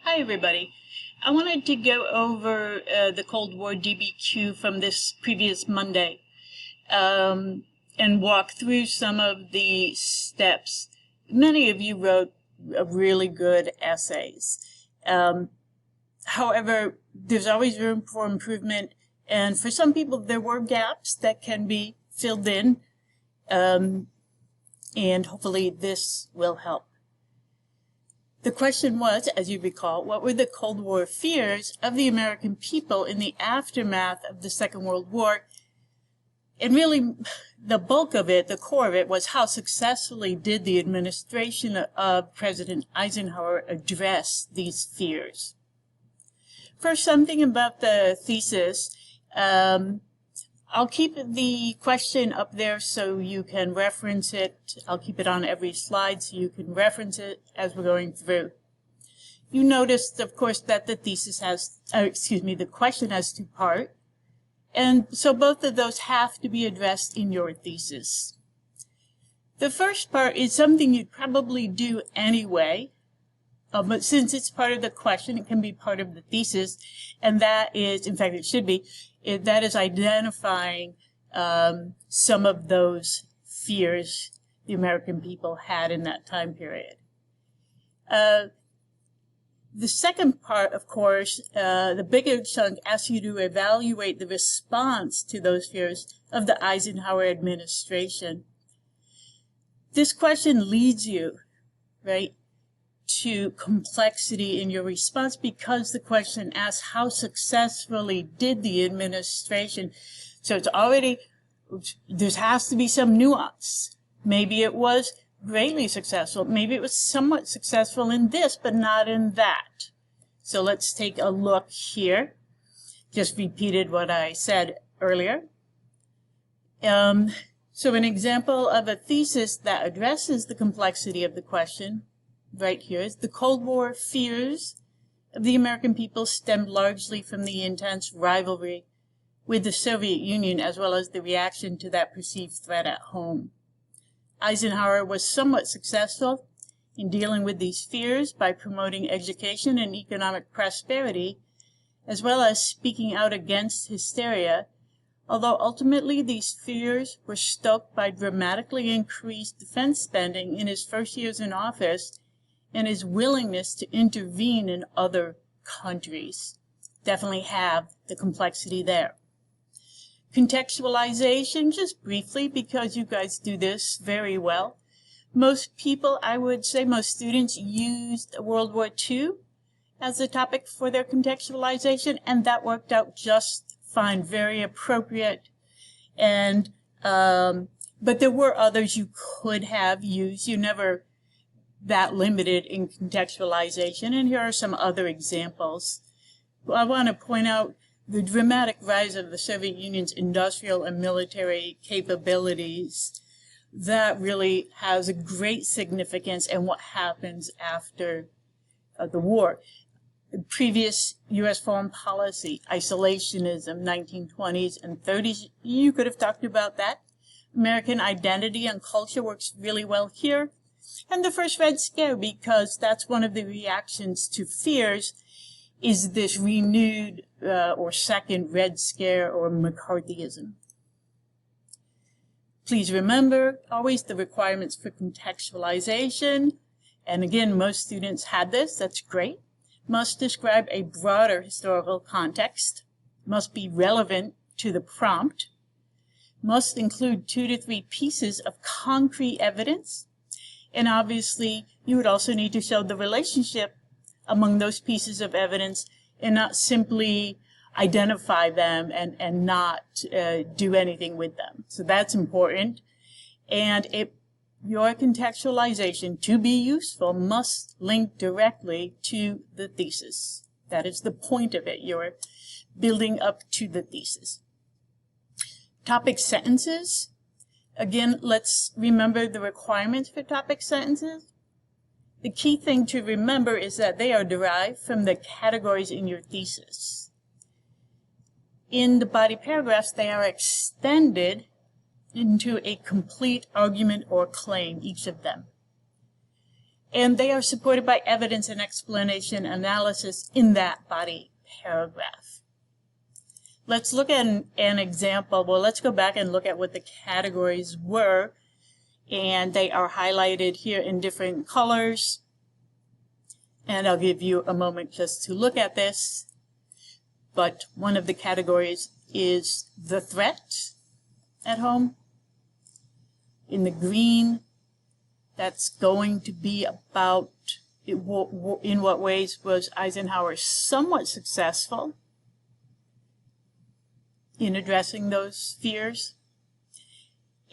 Hi, everybody. I wanted to go over the Cold War DBQ from this previous Monday and walk through some of the steps. Many of you wrote really good essays. However, there's always room for improvement, and for some people, there were gaps that can be filled in, and hopefully this will help. The question was, as you recall, what were the Cold War fears of the American people in the aftermath of the Second World War? And really, the bulk of it, the core of it, was how successfully did the administration of President Eisenhower address these fears? First, something about the thesis. I'll keep the question up there so you can reference it. I'll keep it on every slide so you can reference it as we're going through. You noticed, of course, that the thesis has, the question has two parts. And so both of those have to be addressed in your thesis. The first part is something you'd probably do anyway, but since it's part of the question, it can be part of the thesis, and that is, in fact, it should be, that is identifying some of those fears the American people had in that time period. The second part, of course, the bigger chunk asks you to evaluate the response to those fears of the Eisenhower administration. This question leads you, right, to complexity in your response because the question asks how successfully did the administration. So it's already, there has to be some nuance. Maybe it was greatly successful. Maybe it was somewhat successful in this, but not in that. So let's take a look here. Just repeated what I said earlier. So an example of a thesis that addresses the complexity of the question right here is the Cold War fears of the American people stemmed largely from the intense rivalry with the Soviet Union as well as the reaction to that perceived threat at home. Eisenhower was somewhat successful in dealing with these fears by promoting education and economic prosperity as well as speaking out against hysteria, although ultimately these fears were stoked by dramatically increased defense spending in his first years in office and his willingness to intervene in other countries. Definitely have the complexity there. Contextualization, just briefly, because you guys do this very well. Most people, I would say, most students used World War II as a topic for their contextualization, and that worked out just fine, very appropriate. And but there were others you could have used. You never that limited in contextualization, and here are some other examples. I want to point out the dramatic rise of the Soviet Union's industrial and military capabilities. That really has a great significance in what happens after the war. Previous U.S. foreign policy, isolationism, 1920s and 30s, you could have talked about that. American identity and culture works really well here. And the first Red Scare, because that's one of the reactions to fears, is this renewed or second Red Scare or McCarthyism. Please remember always the requirements for contextualization. And again, most students had this. That's great. Must describe a broader historical context. Must be relevant to the prompt. Must include 2 to 3 pieces of concrete evidence. And obviously, you would also need to show the relationship among those pieces of evidence and not simply identify them and not do anything with them. So that's important. And your contextualization, to be useful, must link directly to the thesis. That is the point of it. You're building up to the thesis. Topic sentences. Again, let's remember the requirements for topic sentences. The key thing to remember is that they are derived from the categories in your thesis. In the body paragraphs, they are extended into a complete argument or claim, each of them. And they are supported by evidence and explanation analysis in that body paragraph. Let's look at an example. Well, let's go back and look at what the categories were. And they are highlighted here in different colors. And I'll give you a moment just to look at this. But one of the categories is the threat at home. In the green, that's going to be about in what ways was Eisenhower somewhat successful in addressing those fears.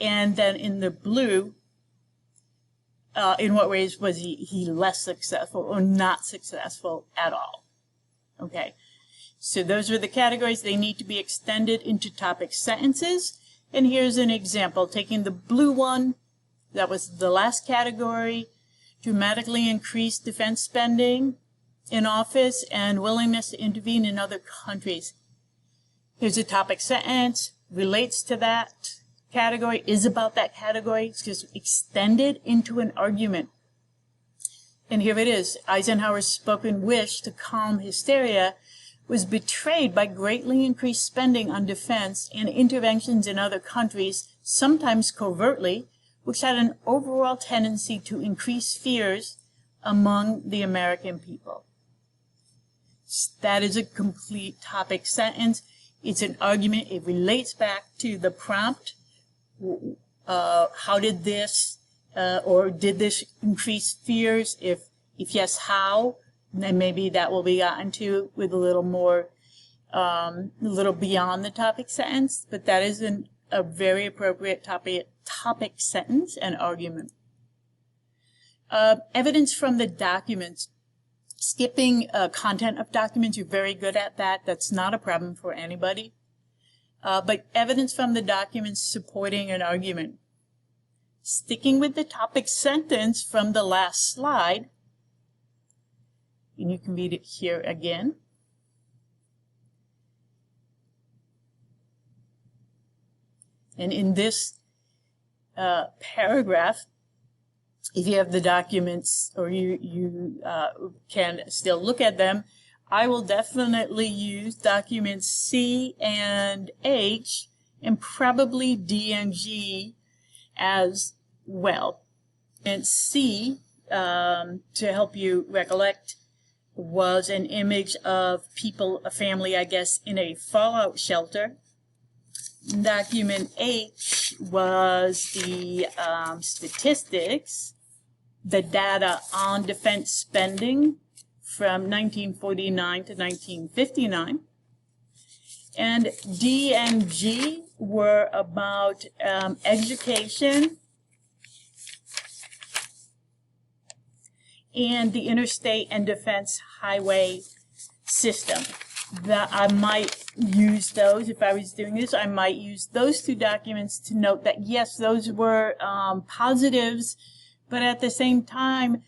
And then in the blue, in what ways was he less successful or not successful at all? Okay, so those are the categories. They need to be extended into topic sentences. And here's an example. Taking the blue one, that was the last category, dramatically increased defense spending in office and willingness to intervene in other countries. Here's a topic sentence, relates to that category, is about that category. It's just extended into an argument. And here it is. Eisenhower's spoken wish to calm hysteria was betrayed by greatly increased spending on defense and interventions in other countries, sometimes covertly, which had an overall tendency to increase fears among the American people. That is a complete topic sentence. It's an argument. It relates back to the prompt. How did this, or did this increase fears? If yes, how? Then maybe that will be gotten to with a little more, a little beyond the topic sentence. But that is a very appropriate topic sentence and argument. Evidence from the documents. Skipping content of documents, you're very good at that. That's not a problem for anybody. But evidence from the documents supporting an argument. Sticking with the topic sentence from the last slide, and you can read it here again. And in this paragraph, if you have the documents or you can still look at them, I will definitely use documents C and H and probably D and G as well. And C, to help you recollect, was an image of people, a family, I guess, in a fallout shelter. Document H was the statistics, the data on defense spending from 1949 to 1959. And D and G were about education and the interstate and defense highway system. That I might use those, if I was doing this, I might use those two documents to note that, yes, those were positives, but at the same time,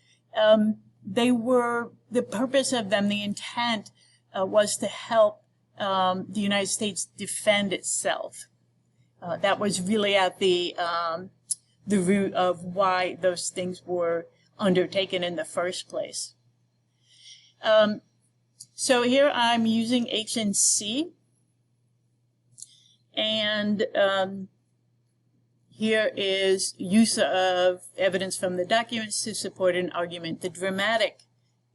they were, the purpose of them, the intent was to help the United States defend itself. That was really at the root of why those things were undertaken in the first place. So here I'm using H and C, and here is use of evidence from the documents to support an argument. The dramatic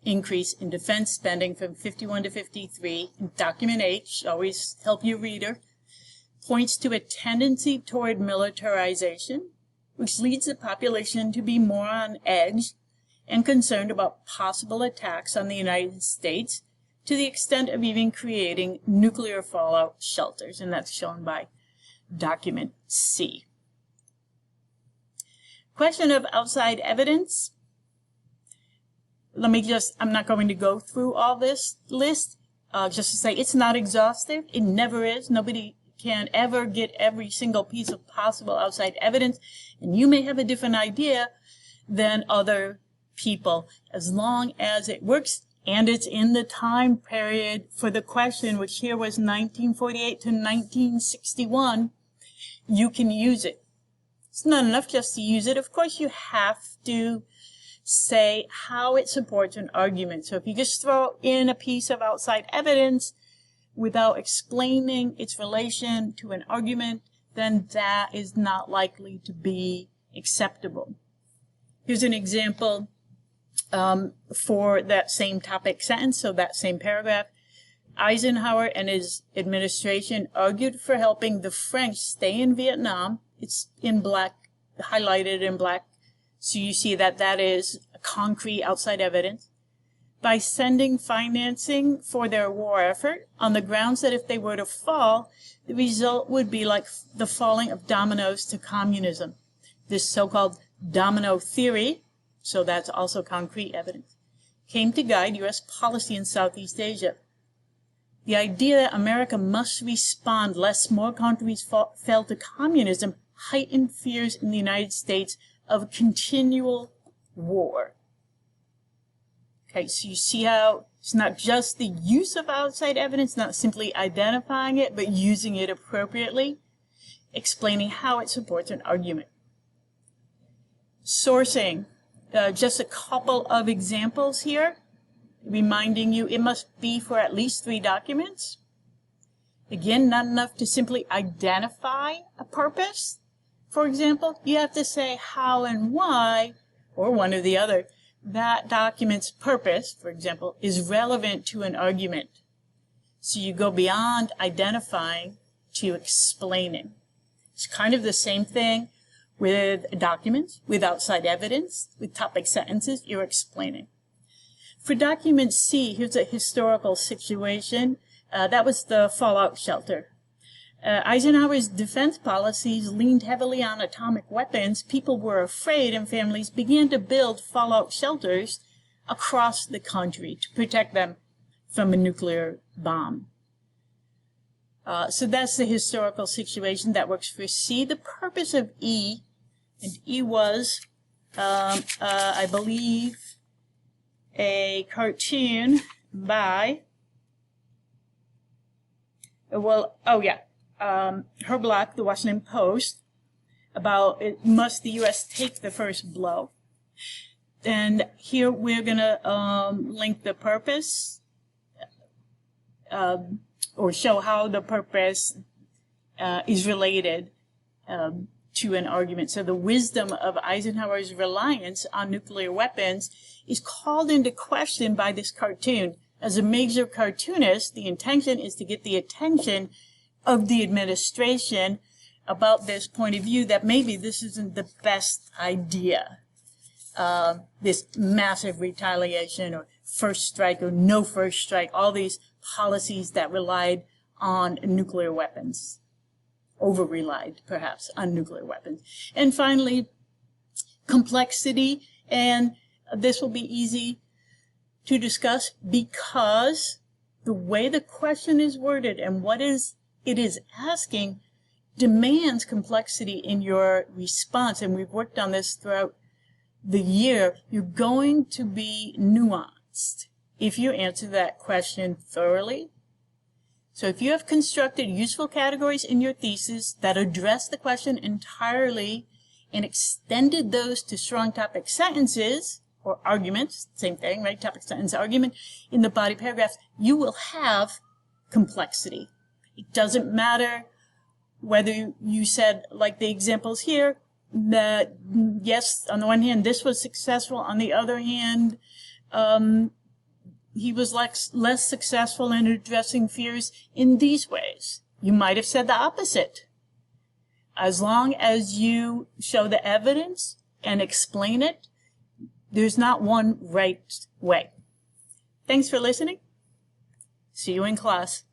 increase in defense spending from 51 to 53 in document H, always help your reader, points to a tendency toward militarization, which leads the population to be more on edge and concerned about possible attacks on the United States, to the extent of even creating nuclear fallout shelters, and that's shown by document C. Question of outside evidence. I'm not going to go through all this list, just to say it's not exhaustive. It never is. Nobody can ever get every single piece of possible outside evidence, and you may have a different idea than other people, as long as it works and it's in the time period for the question, which here was 1948 to 1961, you can use it. It's not enough just to use it. Of course, you have to say how it supports an argument. So if you just throw in a piece of outside evidence without explaining its relation to an argument, then that is not likely to be acceptable. Here's an example for that same topic sentence, so that same paragraph. Eisenhower and his administration argued for helping the French stay in Vietnam. It's in black, highlighted in black, so you see that that is concrete outside evidence, by sending financing for their war effort on the grounds that if they were to fall, the result would be like the falling of dominoes to communism. This so-called domino theory, so that's also concrete evidence, came to guide U.S. policy in Southeast Asia. The idea that America must respond lest more countries fell to communism heightened fears in the United States of continual war. Okay, so you see how it's not just the use of outside evidence, not simply identifying it, but using it appropriately, explaining how it supports an argument. Sourcing, just a couple of examples here, reminding you it must be for at least 3 documents. Again, not enough to simply identify a purpose. For example, you have to say how and why, or one or the other, that document's purpose, for example, is relevant to an argument. So you go beyond identifying to explaining. It's kind of the same thing with documents, with outside evidence, with topic sentences, you're explaining. For document C, here's a historical situation. That was the fallout shelter. Eisenhower's defense policies leaned heavily on atomic weapons. People were afraid and families began to build fallout shelters across the country to protect them from a nuclear bomb. So that's the historical situation that works for C. The purpose of E, and E was, I believe, a cartoon by, Herb Block, the Washington Post, about must the U.S. take the first blow. And here we're going to link the purpose, or show how the purpose is related to an argument. So the wisdom of Eisenhower's reliance on nuclear weapons is called into question by this cartoon. As a major cartoonist, the intention is to get the attention of the administration about this point of view that maybe this isn't the best idea. This massive retaliation or first strike or no first strike, all these policies that relied on nuclear weapons, over-relied perhaps on nuclear weapons. And finally, complexity, and this will be easy to discuss because the way the question is worded and what it is asking demands complexity in your response. And we've worked on this throughout the year. You're going to be nuanced if you answer that question thoroughly. So if you have constructed useful categories in your thesis that address the question entirely and extended those to strong topic sentences or arguments, same thing, right? Topic, sentence, argument in the body paragraphs, you will have complexity. It doesn't matter whether you said, like the examples here, that yes, on the one hand, this was successful. On the other hand, he was less successful in addressing fears in these ways. You might have said the opposite. As long as you show the evidence and explain it, there's not one right way. Thanks for listening. See you in class.